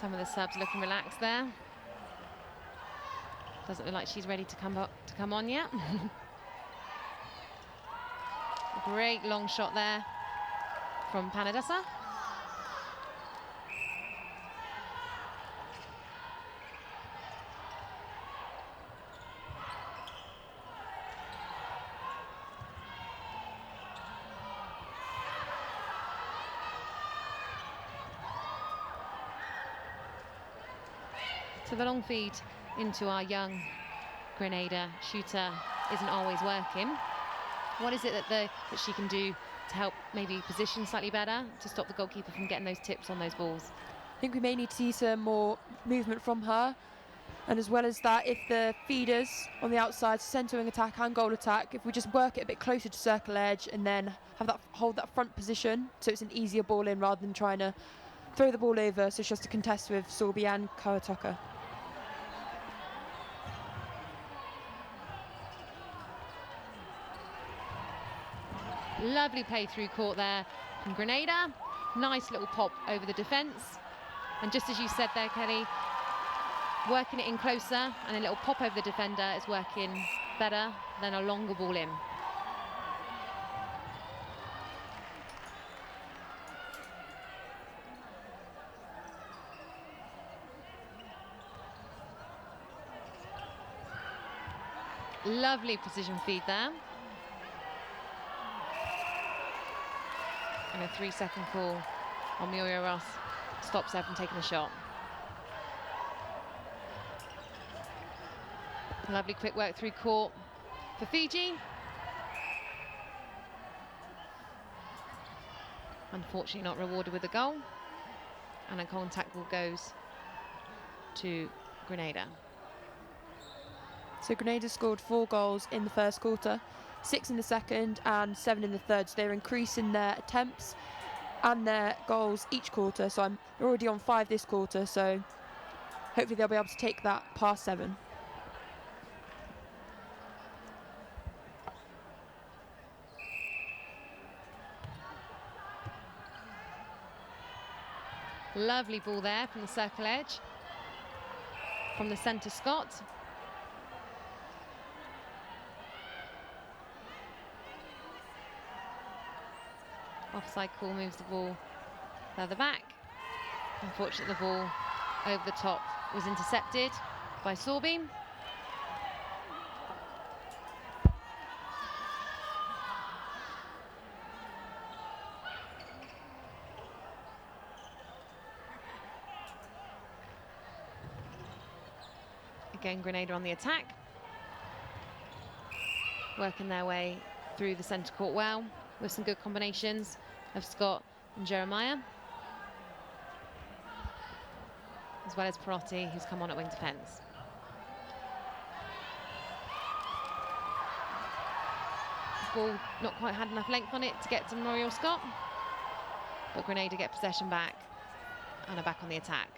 Speaker 1: Some of the subs looking relaxed there. Doesn't look like she's ready to come on yet. Great long shot there from Panadasa. So the long feed into our young Grenada shooter isn't always working. What is it that she can do to help maybe position slightly better to stop the goalkeeper from getting those tips on those balls?
Speaker 2: I think we may need to see some more movement from her. And as well as that, if the feeders on the outside, centre wing attack and goal attack, if we just work it a bit closer to circle edge and then hold that front position so it's an easier ball in rather than trying to throw the ball over so she has to contest with Sorby and Kawatoka.
Speaker 1: Lovely play through court there from Grenada. Nice little pop over the defence. And just as you said there, Kelly, working it in closer and a little pop over the defender is working better than a longer ball in. Lovely precision feed there. And a 3-second call on Muriel Ross stops her from taking the shot. Lovely quick work through court for Fiji. Unfortunately not rewarded with a goal. And a contact ball goes to Grenada.
Speaker 2: So Grenada scored 4 goals in the first quarter, 6 in the second and 7 in the third. So they're increasing their attempts and their goals each quarter. So they're already on 5 this quarter. So hopefully they'll be able to take that past 7.
Speaker 1: Lovely ball there from the circle edge, from the centre Scott. Offside call moves the ball further back. Unfortunately, the ball over the top was intercepted by Sorby. Again, Grenada on the attack. working their way through the centre court well with some good combinations of Scott and Jeremiah, as well as Perotti, who's come on at wing defence. Ball not quite had enough length on it to get to Muriel Scott, but Grenada get possession back and are back on the attack.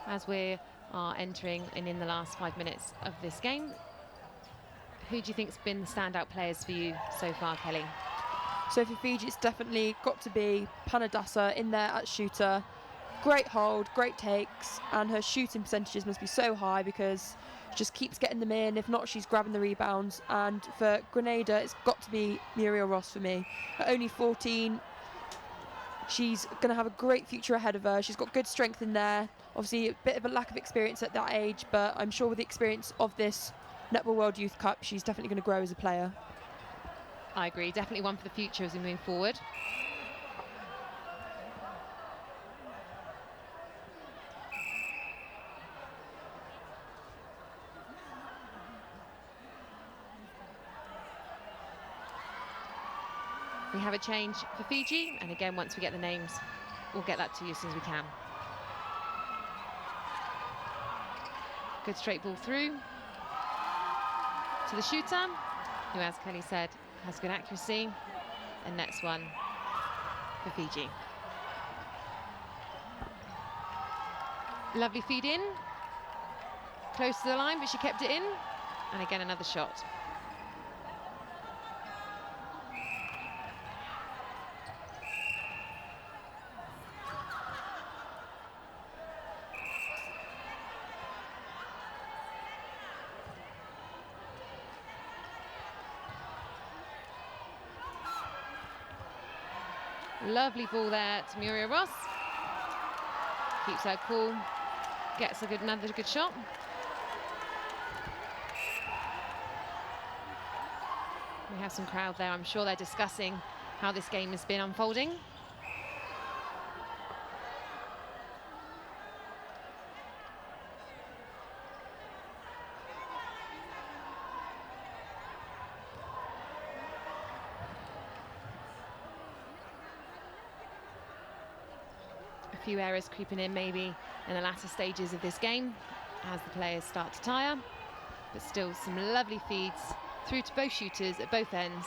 Speaker 1: As we are entering and in the last 5 minutes of this game, who do you think's been the standout players for you so far, Kelly?
Speaker 2: So for Fiji, it's definitely got to be Panadasa in there at shooter. Great hold, great takes, and her shooting percentages must be so high because she just keeps getting them in. If not, she's grabbing the rebounds. And for Grenada, it's got to be Muriel Ross for me. At only 14, she's going to have a great future ahead of her. She's got good strength in there. Obviously, a bit of a lack of experience at that age, but I'm sure with the experience of this Netball World Youth Cup, she's definitely going to grow as a player.
Speaker 1: I agree, definitely one for the future as we move forward. We have a change for Fiji, and again, once we get the names, we'll get that to you as soon as we can. Good straight ball through to the shooter, who, as Kelly said, has good accuracy, and nets one for Fiji. Lovely feed in, close to the line, but she kept it in, and again another shot. Lovely ball there to Muriel Ross. Keeps her cool, gets another good shot. We have some crowd there. I'm sure they're discussing how this game has been unfolding. A few errors creeping in maybe in the latter stages of this game as the players start to tire, but still some lovely feeds through to both shooters at both ends.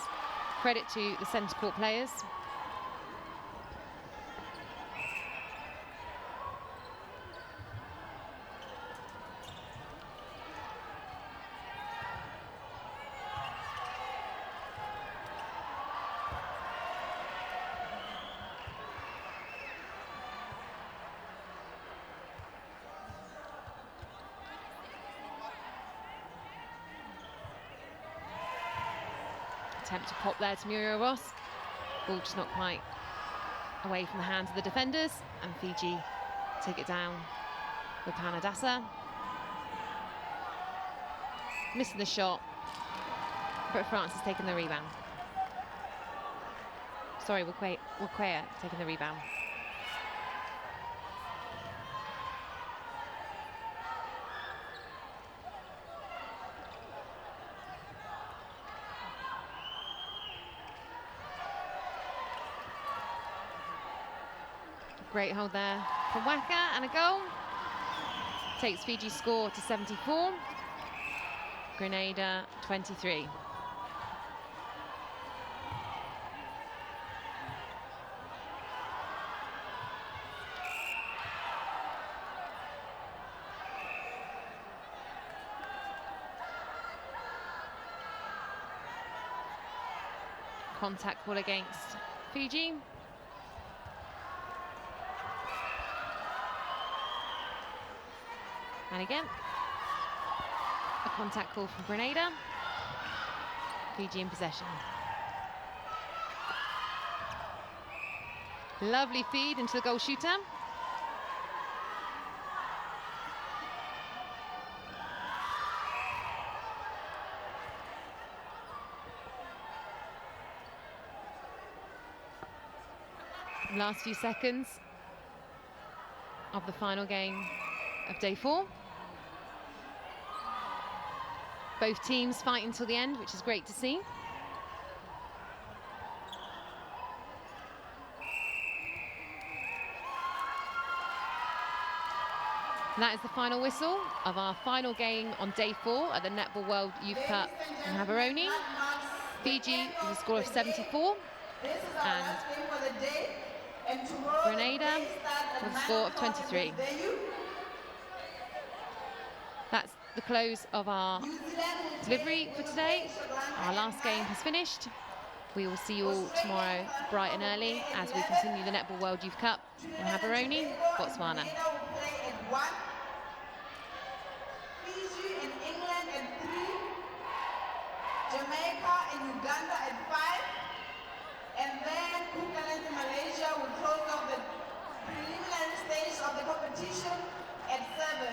Speaker 1: Credit to the centre court players. Attempt to pop there to Muriel Ross. Ball just not quite away from the hands of the defenders, and Fiji take it down with Panadasa. Missing the shot, but France has taken the rebound. Sorry, Wakwea taking the rebound. Great hold there from Waka, and a goal. Takes Fiji's score to 74. Grenada 23. Contact call against Fiji. And again, a contact call from Grenada. Fiji in possession. Lovely feed into the goal shooter. Last few seconds of the final game of day 4. Both teams fighting till the end, which is great to see. And that is the final whistle of our final game on day 4 at the Netball World Youth Cup in Haveroni. Fiji with a score of 74, and Grenada with a score of 23. That's the close of our delivery for today. Our last game has finished. We will see you all tomorrow bright and early as we continue the Netball World Youth Cup in Haveroni, Botswana.
Speaker 3: Fiji and England at 3, Jamaica and Uganda at 5, and then Netherlands and Malaysia will close off the preliminary stage of the competition at 7.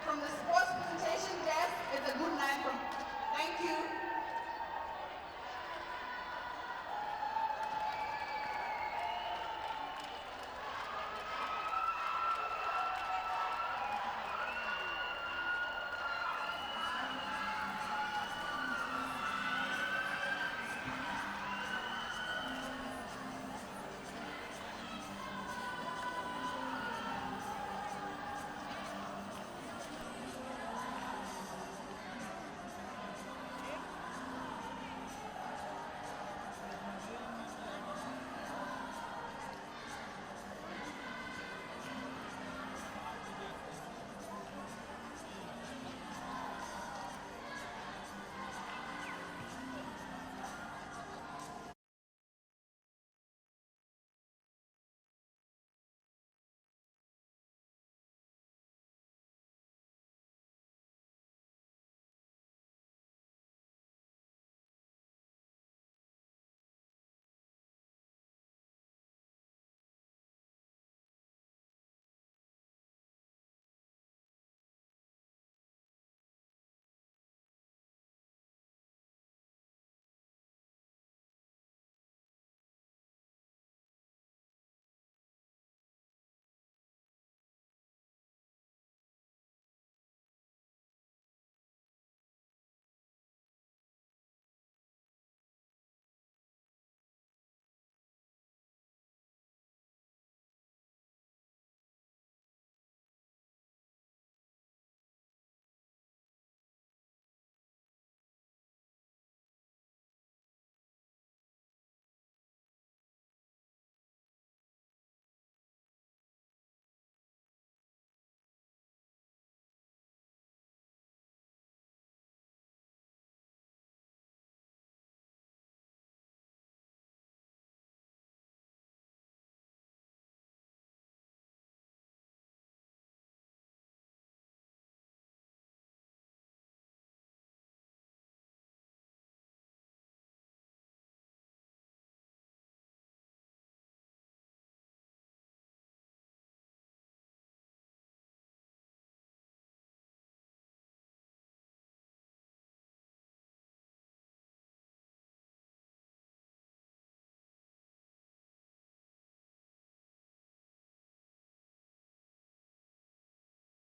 Speaker 3: From the sports presentation desk, it's a good night. Thank you.